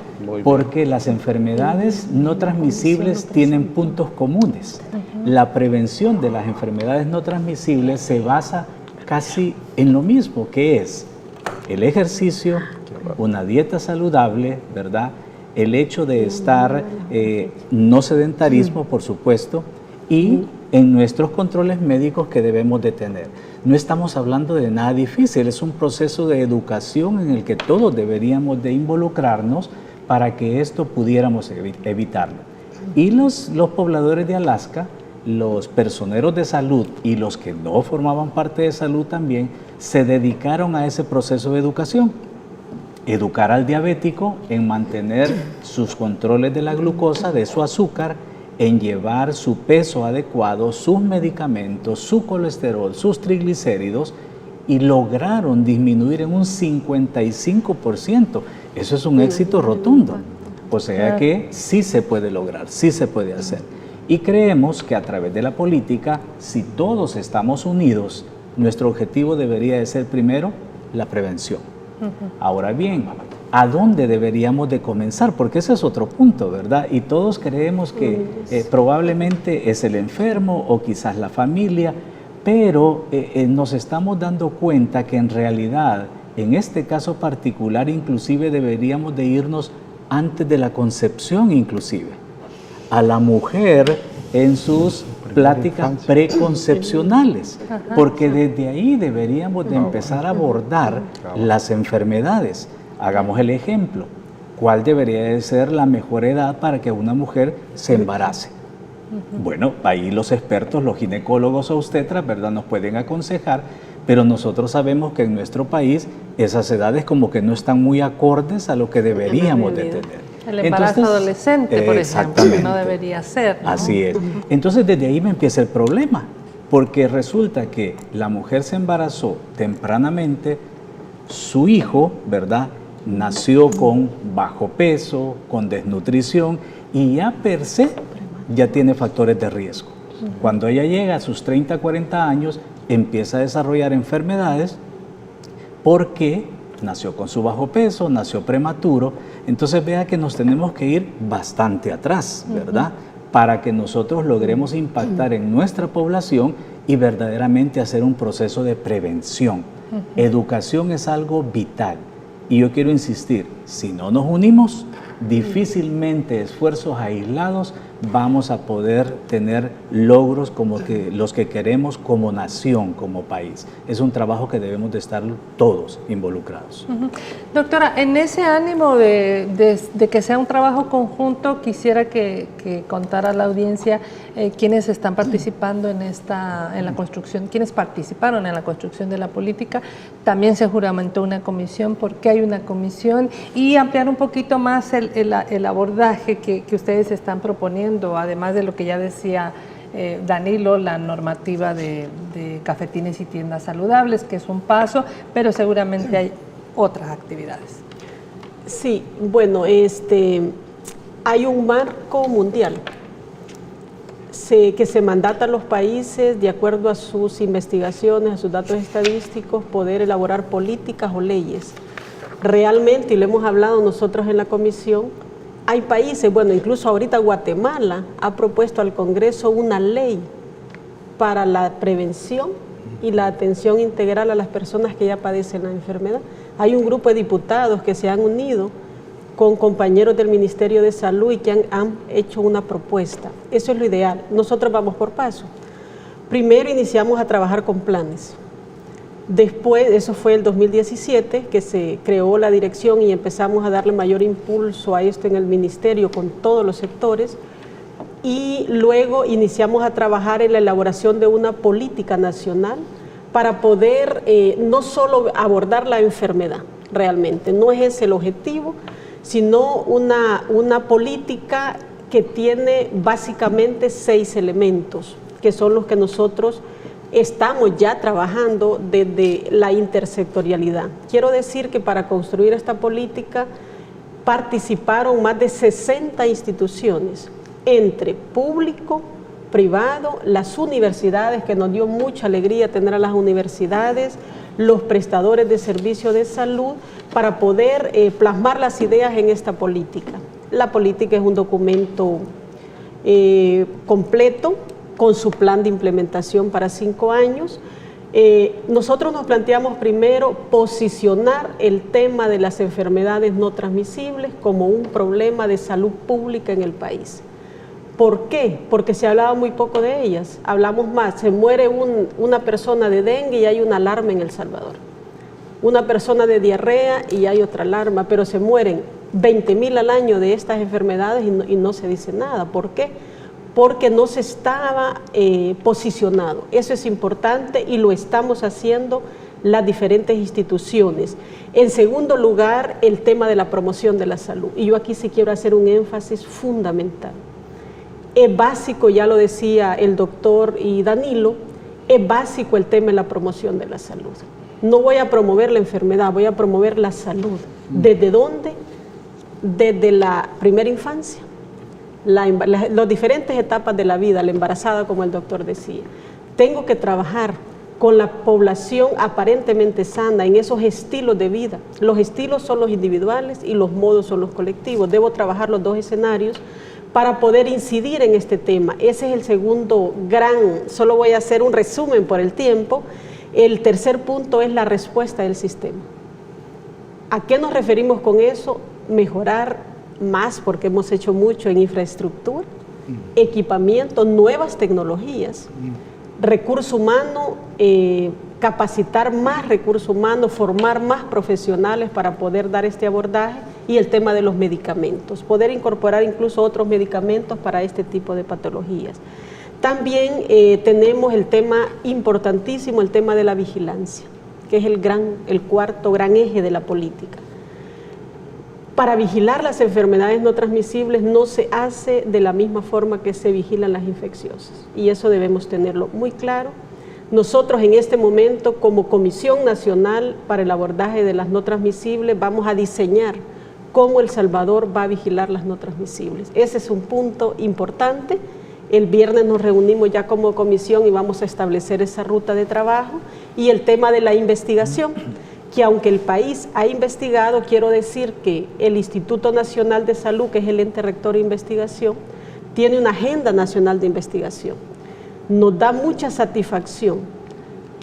porque las enfermedades no transmisibles tienen puntos comunes. La prevención de las enfermedades no transmisibles se basa casi en lo mismo, que es el ejercicio, una dieta saludable, ¿verdad? El hecho de estar, no sedentarismo, por supuesto, y en nuestros controles médicos que debemos de tener. No estamos hablando de nada difícil, es un proceso de educación en el que todos deberíamos de involucrarnos para que esto pudiéramos evitarlo. Y los pobladores de Alaska, los personeros de salud y los que no formaban parte de salud también, se dedicaron a ese proceso de educación. Educar al diabético en mantener sus controles de la glucosa, de su azúcar, en llevar su peso adecuado, sus medicamentos, su colesterol, sus triglicéridos, y lograron disminuir en un 55%. Eso es un éxito rotundo. O sea que sí se puede lograr, sí se puede hacer. Y creemos que a través de la política, si todos estamos unidos, nuestro objetivo debería de ser primero la prevención. Ahora bien, ¿a dónde deberíamos de comenzar? Porque ese es otro punto, ¿verdad? Y todos creemos que probablemente es el enfermo o quizás la familia, pero nos estamos dando cuenta que en realidad, en este caso particular, inclusive deberíamos de irnos antes de la concepción, inclusive, a la mujer en sus pláticas preconcepcionales, porque desde ahí deberíamos de empezar a abordar las enfermedades. Hagamos el ejemplo. ¿Cuál debería de ser la mejor edad para que una mujer se embarace? Bueno, ahí los expertos, los ginecólogos o obstetras, ¿verdad?, nos pueden aconsejar, pero nosotros sabemos que en nuestro país esas edades como que no están muy acordes a lo que deberíamos de tener. El embarazo adolescente, por ejemplo, no debería ser, ¿no? Así es. Entonces, desde ahí me empieza el problema, porque resulta que la mujer se embarazó tempranamente, su hijo, ¿verdad?, nació con bajo peso, con desnutrición, y ya per se ya tiene factores de riesgo. Cuando ella llega a sus 30, 40 años, empieza a desarrollar enfermedades porque nació con su bajo peso, nació prematuro. Entonces vea que nos tenemos que ir bastante atrás, ¿verdad? Para que nosotros logremos impactar en nuestra población y verdaderamente hacer un proceso de prevención. Educación es algo vital. Y yo quiero insistir, si no nos unimos, difícilmente esfuerzos aislados vamos a poder tener logros como que los que queremos como nación, como país. Es un trabajo que debemos de estar todos involucrados. Doctora, en ese ánimo de que sea un trabajo conjunto, quisiera que contara a la audiencia quiénes están participando en la construcción, quiénes participaron en la construcción de la política. También se juramentó una comisión, ¿por qué hay una comisión? Y ampliar un poquito más el abordaje que ustedes están proponiendo, además de lo que ya decía Danilo, la normativa de cafetines y tiendas saludables, que es un paso, pero seguramente hay otras actividades. Sí, bueno, hay un marco mundial que se mandata a los países de acuerdo a sus investigaciones, a sus datos estadísticos, poder elaborar políticas o leyes. Realmente, y lo hemos hablado nosotros en la comisión, hay países, bueno, incluso ahorita Guatemala ha propuesto al Congreso una ley para la prevención y la atención integral a las personas que ya padecen la enfermedad. Hay un grupo de diputados que se han unido con compañeros del Ministerio de Salud y que han hecho una propuesta. Eso es lo ideal. Nosotros vamos por paso. Primero iniciamos a trabajar con planes. Después, eso fue el 2017, que se creó la dirección y empezamos a darle mayor impulso a esto en el Ministerio con todos los sectores. Y luego iniciamos a trabajar en la elaboración de una política nacional para poder no solo abordar la enfermedad, realmente, no es ese el objetivo, sino una política que tiene básicamente 6 elementos, que son los que nosotros estamos ya trabajando desde la intersectorialidad. Quiero decir que para construir esta política participaron más de 60 instituciones, entre público, privado, las universidades, que nos dio mucha alegría tener a las universidades, los prestadores de servicios de salud, para poder plasmar las ideas en esta política. La política es un documento completo, con su plan de implementación para 5 años. Nosotros nos planteamos primero posicionar el tema de las enfermedades no transmisibles como un problema de salud pública en el país. ¿Por qué? Porque se hablaba muy poco de ellas. Hablamos más, se muere una persona de dengue y hay una alarma en El Salvador. Una persona de diarrea y hay otra alarma, pero se mueren 20.000 al año de estas enfermedades y no se dice nada. ¿Por qué? Porque no se estaba posicionado. Eso es importante y lo estamos haciendo las diferentes instituciones. En segundo lugar, el tema de la promoción de la salud. Y yo aquí sí quiero hacer un énfasis fundamental. Es básico, ya lo decía el doctor y Danilo, es básico el tema de la promoción de la salud. No voy a promover la enfermedad, voy a promover la salud. ¿Desde dónde? Desde la primera infancia. Las diferentes etapas de la vida, la embarazada, como el doctor decía. Tengo que trabajar con la población aparentemente sana en esos estilos de vida. Los estilos son los individuales y los modos son los colectivos. Debo trabajar los dos escenarios para poder incidir en este tema. Ese es el segundo solo voy a hacer un resumen por el tiempo. El tercer punto es la respuesta del sistema. ¿A qué nos referimos con eso? Mejorar más, porque hemos hecho mucho en infraestructura, equipamiento, nuevas tecnologías, recurso humano, capacitar más recurso humano, formar más profesionales para poder dar este abordaje, y el tema de los medicamentos, poder incorporar incluso otros medicamentos para este tipo de patologías. También tenemos el tema importantísimo, el tema de la vigilancia, que es el cuarto gran eje de la política. Para vigilar las enfermedades no transmisibles no se hace de la misma forma que se vigilan las infecciosas, y eso debemos tenerlo muy claro. Nosotros en este momento, como Comisión Nacional para el Abordaje de las No Transmisibles, vamos a diseñar cómo El Salvador va a vigilar las no transmisibles. Ese es un punto importante. El viernes nos reunimos ya como comisión y vamos a establecer esa ruta de trabajo. Y el tema de la investigación, que aunque el país ha investigado, quiero decir que el Instituto Nacional de Salud, que es el ente rector de investigación, tiene una agenda nacional de investigación. Nos da mucha satisfacción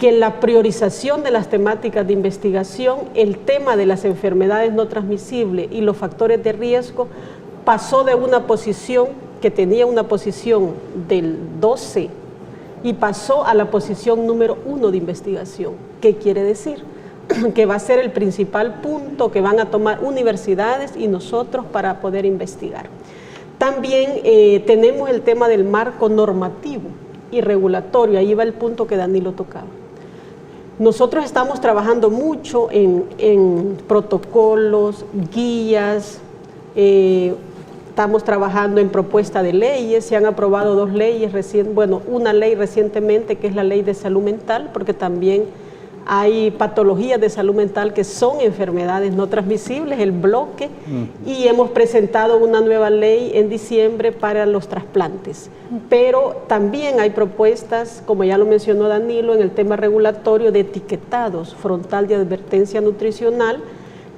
que en la priorización de las temáticas de investigación, el tema de las enfermedades no transmisibles y los factores de riesgo pasó de una posición que tenía una posición del 12 y pasó a la posición número 1 de investigación. ¿Qué quiere decir? Que va a ser el principal punto que van a tomar universidades y nosotros para poder investigar. También tenemos el tema del marco normativo y regulatorio, ahí va el punto que Danilo tocaba. Nosotros estamos trabajando mucho en protocolos, guías, estamos trabajando en propuesta de leyes, se han aprobado 2 leyes, una ley recientemente que es la ley de salud mental, porque también hay patologías de salud mental que son enfermedades no transmisibles, el bloque, y hemos presentado una nueva ley en diciembre para los trasplantes. Pero también hay propuestas, como ya lo mencionó Danilo, en el tema regulatorio de etiquetados frontal de advertencia nutricional,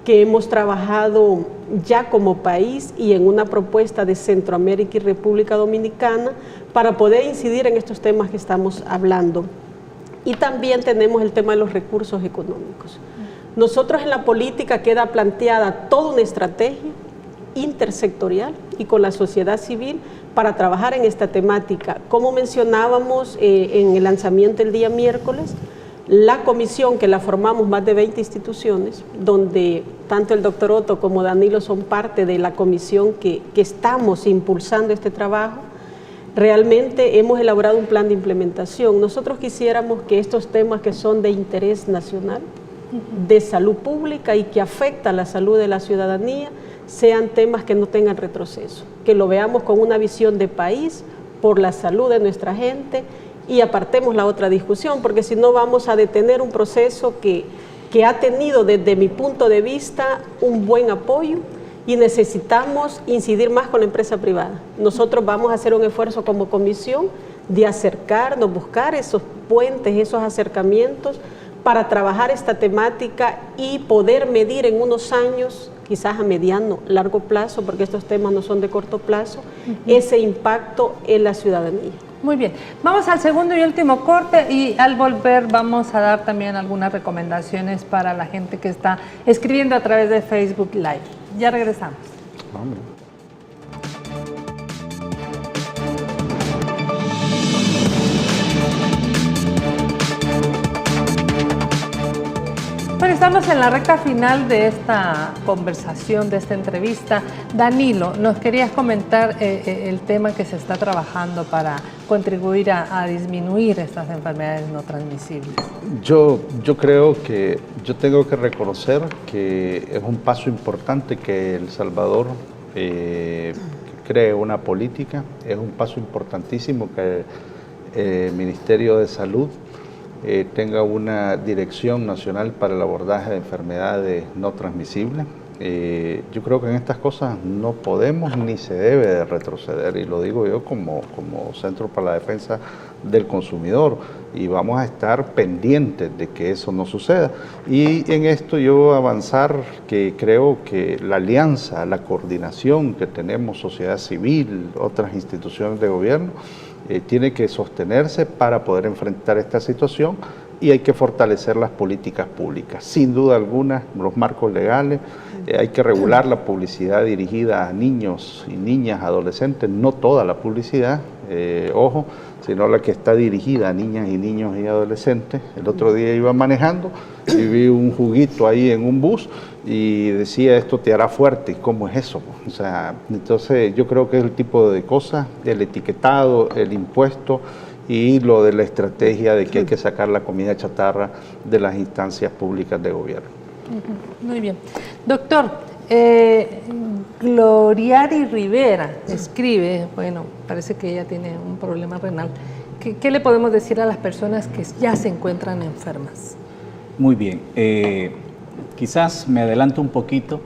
que hemos trabajado ya como país y en una propuesta de Centroamérica y República Dominicana para poder incidir en estos temas que estamos hablando. Y también tenemos el tema de los recursos económicos. Nosotros en la política queda planteada toda una estrategia intersectorial y con la sociedad civil para trabajar en esta temática. Como mencionábamos en el lanzamiento el día miércoles, la comisión que la formamos más de 20 instituciones, donde tanto el doctor Otto como Danilo son parte de la comisión que estamos impulsando este trabajo. Realmente hemos elaborado un plan de implementación. Nosotros quisiéramos que estos temas que son de interés nacional, de salud pública y que afecta a la salud de la ciudadanía, sean temas que no tengan retroceso, que lo veamos con una visión de país, por la salud de nuestra gente, y apartemos la otra discusión, porque si no vamos a detener un proceso que ha tenido desde mi punto de vista un buen apoyo, y necesitamos incidir más con la empresa privada. Nosotros vamos a hacer un esfuerzo como comisión de acercarnos, buscar esos puentes, esos acercamientos para trabajar esta temática y poder medir en unos años, quizás a mediano, largo plazo, porque estos temas no son de corto plazo, ese impacto en la ciudadanía. Muy bien, vamos al segundo y último corte y al volver vamos a dar también algunas recomendaciones para la gente que está escribiendo a través de Facebook Live. Ya regresamos. Vamos. Bueno, estamos en la recta final de esta conversación, de esta entrevista. Danilo, nos querías comentar el tema que se está trabajando para contribuir a disminuir estas enfermedades no transmisibles. Yo creo que yo tengo que reconocer que es un paso importante que El Salvador cree una política, es un paso importantísimo que el Ministerio de Salud tenga una dirección nacional para el abordaje de enfermedades no transmisibles. Yo creo que en estas cosas no podemos ni se debe de retroceder, y lo digo yo como Centro para la Defensa del Consumidor, y vamos a estar pendientes de que eso no suceda. Y en esto yo avanzar que creo que la alianza, la coordinación que tenemos sociedad civil, otras instituciones de gobierno, tiene que sostenerse para poder enfrentar esta situación, y hay que fortalecer las políticas públicas. Sin duda alguna, los marcos legales, hay que regular la publicidad dirigida a niños y niñas, adolescentes, no toda la publicidad, ojo, sino la que está dirigida a niñas y niños y adolescentes. El otro día iba manejando y vi un juguito ahí en un bus y decía, esto te hará fuerte. ¿Y cómo es eso? O sea, entonces yo creo que es el tipo de cosas, el etiquetado, el impuesto y lo de la estrategia de que hay que sacar la comida chatarra de las instancias públicas de gobierno. Muy bien. Doctor, Gloriari Rivera escribe, bueno, parece que ella tiene un problema renal. ¿Qué le podemos decir a las personas que ya se encuentran enfermas? Muy bien. Quizás me adelanto un poquito.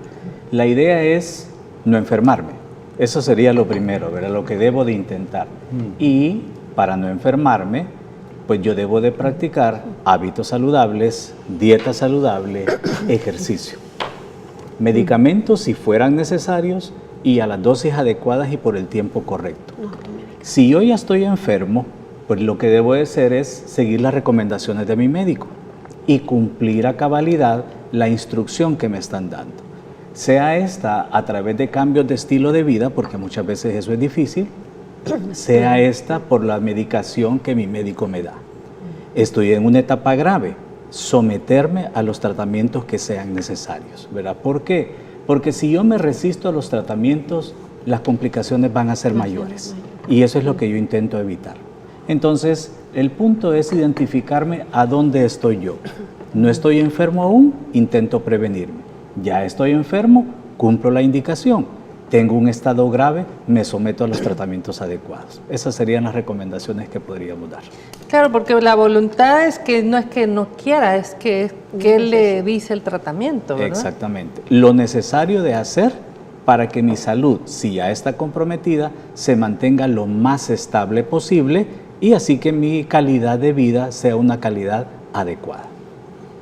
La idea es no enfermarme. Eso sería lo primero, ¿verdad? Lo que debo de intentar. Y para no enfermarme, pues yo debo de practicar hábitos saludables, dieta saludable, ejercicio. Medicamentos si fueran necesarios y a las dosis adecuadas y por el tiempo correcto. Si yo ya estoy enfermo, Pues lo que debo de hacer es seguir las recomendaciones de mi médico y cumplir a cabalidad la instrucción que me están dando. Sea esta a través de cambios de estilo de vida, porque muchas veces eso es difícil, sea esta por la medicación que mi médico me da. Estoy en una etapa grave, someterme a los tratamientos que sean necesarios, ¿verdad? ¿Por qué? Porque si yo me resisto a los tratamientos, las complicaciones van a ser mayores y eso es lo que yo intento evitar. Entonces, el punto es identificarme a dónde estoy yo. No estoy enfermo aún, intento prevenirme. Ya estoy enfermo, cumplo la indicación. Tengo un estado grave, me someto a los tratamientos adecuados. Esas serían las recomendaciones que podríamos dar. Claro, porque la voluntad es que no quiera, es que él le dice el tratamiento, ¿verdad? Exactamente. Lo necesario de hacer para que mi salud, si ya está comprometida, se mantenga lo más estable posible y así que mi calidad de vida sea una calidad adecuada.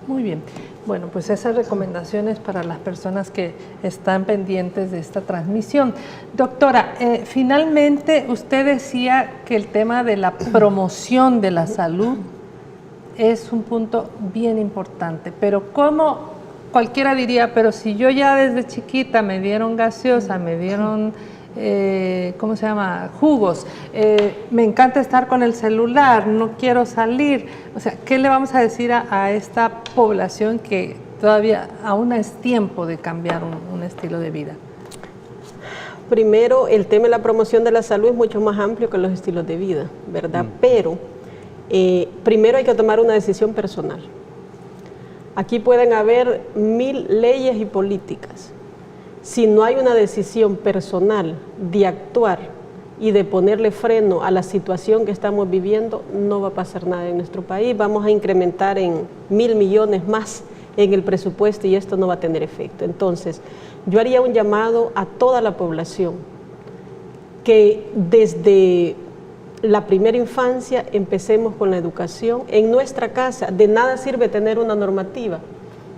Muy bien. Bueno, pues esas recomendaciones para las personas que están pendientes de esta transmisión. Doctora, finalmente usted decía que el tema de la promoción de la salud es un punto bien importante, pero ¿cómo? Cualquiera diría, pero si yo ya desde chiquita me dieron gaseosa, me dieron, ¿cómo se llama?, jugos, me encanta estar con el celular, no quiero salir. O sea, ¿qué le vamos a decir a esta población que todavía aún es tiempo de cambiar un estilo de vida? Primero, el tema de la promoción de la salud es mucho más amplio que los estilos de vida, ¿verdad? Pero primero hay que tomar una decisión personal. Aquí pueden haber 1000 leyes y políticas. Si no hay una decisión personal de actuar y de ponerle freno a la situación que estamos viviendo, no va a pasar nada en nuestro país. Vamos a incrementar en 1.000 millones más en el presupuesto y esto no va a tener efecto. Entonces, yo haría un llamado a toda la población que desde la primera infancia empecemos con la educación en nuestra casa. De nada sirve tener una normativa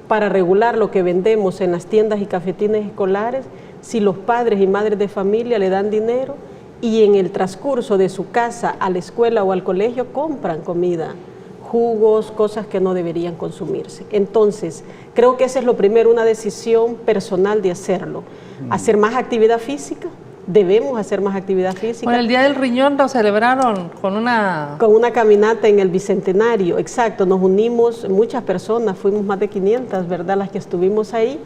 para regular lo que vendemos en las tiendas y cafetines escolares si los padres y madres de familia le dan dinero y en el transcurso de su casa a la escuela o al colegio compran comida, jugos, cosas que no deberían consumirse. Entonces, creo que ese es lo primero, una decisión personal de hacerlo. Hacer más actividad física. Debemos hacer más actividad física. Bueno, el Día del Riñón lo celebraron con una caminata en el Bicentenario, exacto, nos unimos muchas personas, fuimos más de 500, ¿verdad?, las que estuvimos ahí,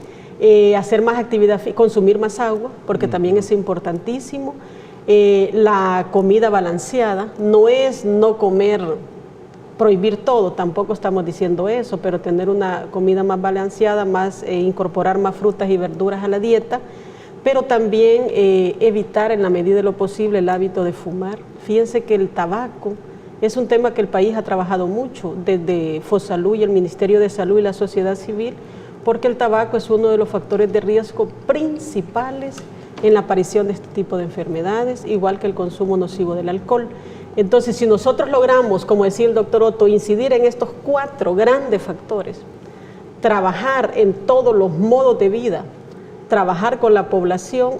hacer más actividad, consumir más agua, porque también es importantísimo, la comida balanceada, no es no comer, prohibir todo, tampoco estamos diciendo eso, pero tener una comida más balanceada, más incorporar más frutas y verduras a la dieta, pero también evitar en la medida de lo posible el hábito de fumar. Fíjense que el tabaco es un tema que el país ha trabajado mucho, desde Fosalud y el Ministerio de Salud y la sociedad civil, porque el tabaco es uno de los factores de riesgo principales en la aparición de este tipo de enfermedades, igual que el consumo nocivo del alcohol. Entonces, si nosotros logramos, como decía el doctor Otto, incidir en estos 4 grandes factores, trabajar en todos los modos de vida, trabajar con la población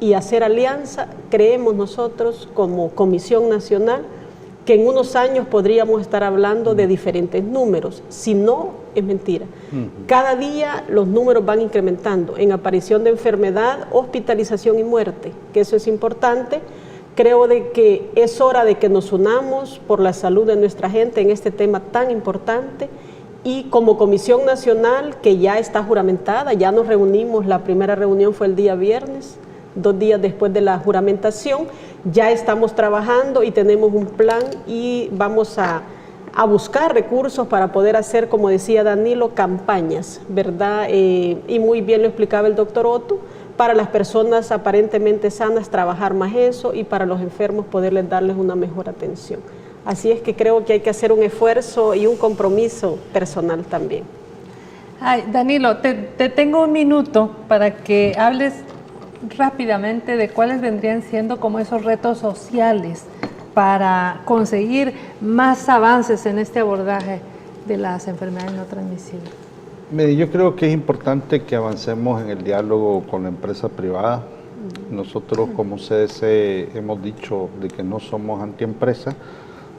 y hacer alianza, creemos nosotros como Comisión Nacional que en unos años podríamos estar hablando de diferentes números. Si no, es mentira. Cada día los números van incrementando en aparición de enfermedad, hospitalización y muerte, que eso es importante. Creo de que es hora de que nos unamos por la salud de nuestra gente en este tema tan importante. Y como Comisión Nacional, que ya está juramentada, ya nos reunimos, la primera reunión fue el día viernes, 2 días después de la juramentación, ya estamos trabajando y tenemos un plan y vamos a buscar recursos para poder hacer, como decía Danilo, campañas, ¿verdad? Y muy bien lo explicaba el doctor Otto, para las personas aparentemente sanas trabajar más eso y para los enfermos poderles darles una mejor atención. Así es que creo que hay que hacer un esfuerzo y un compromiso personal también. Ay, Danilo, te tengo un minuto para que hables rápidamente de cuáles vendrían siendo como esos retos sociales para conseguir más avances en este abordaje de las enfermedades no transmisibles. Mire, yo creo que es importante que avancemos en el diálogo con la empresa privada. Nosotros como CDC hemos dicho de que no somos antiempresa,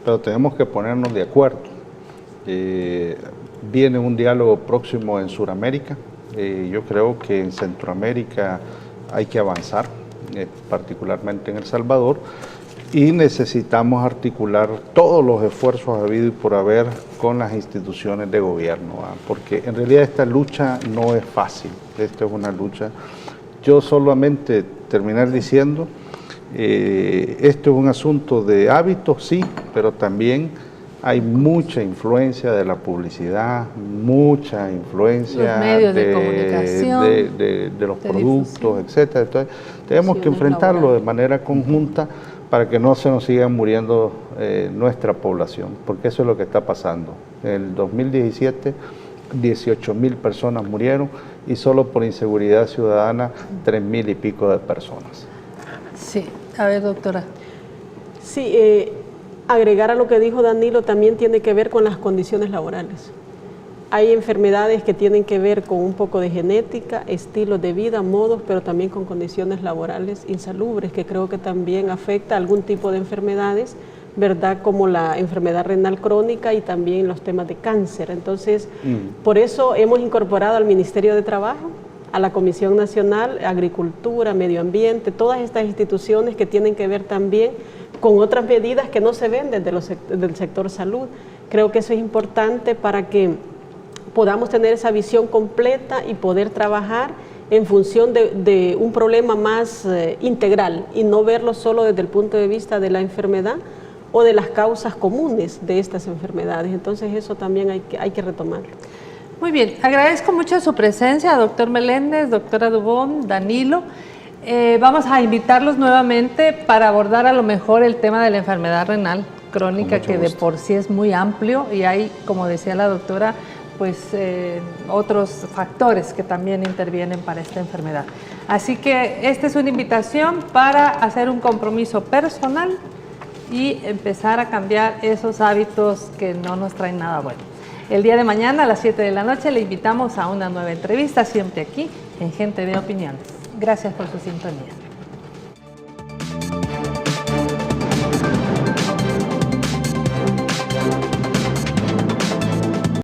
pero tenemos que ponernos de acuerdo. Viene un diálogo próximo en Sudamérica. Yo creo que en Centroamérica hay que avanzar, particularmente en El Salvador, y necesitamos articular todos los esfuerzos habidos y por haber con las instituciones de gobierno, porque en realidad esta lucha no es fácil, esta es una lucha. Yo solamente terminar diciendo, esto es un asunto de hábitos, sí, pero también hay mucha influencia de la publicidad, mucha influencia los medios de comunicación, de los productos, etcétera. Entonces, tenemos que enfrentarlo de manera conjunta para que no se nos sigan muriendo nuestra población, porque eso es lo que está pasando. En el 2017, 18.000 personas murieron y solo por inseguridad ciudadana, 3.000 y pico de personas. Sí, a ver, doctora. Sí, agregar a lo que dijo Danilo también tiene que ver con las condiciones laborales. Hay enfermedades que tienen que ver con un poco de genética, estilos de vida, modos, pero también con condiciones laborales insalubres, que creo que también afecta a algún tipo de enfermedades, ¿verdad? Como la enfermedad renal crónica y también los temas de cáncer. Entonces, por eso hemos incorporado al Ministerio de Trabajo, a la Comisión Nacional, Agricultura, Medio Ambiente, todas estas instituciones que tienen que ver también con otras medidas que no se ven desde del sector salud. Creo que eso es importante para que podamos tener esa visión completa y poder trabajar en función de un problema más integral y no verlo solo desde el punto de vista de la enfermedad o de las causas comunes de estas enfermedades. Entonces eso también hay que retomarlo. Muy bien, agradezco mucho su presencia, doctor Meléndez, doctora Dubón, Danilo. Vamos a invitarlos nuevamente para abordar a lo mejor el tema de la enfermedad renal crónica, que de por sí es muy amplio y hay, como decía la doctora, pues otros factores que también intervienen para esta enfermedad. Así que esta es una invitación para hacer un compromiso personal y empezar a cambiar esos hábitos que no nos traen nada bueno. El día de mañana a las 7 de la noche le invitamos a una nueva entrevista, siempre aquí en Gente de Opiniones. Gracias por su sintonía.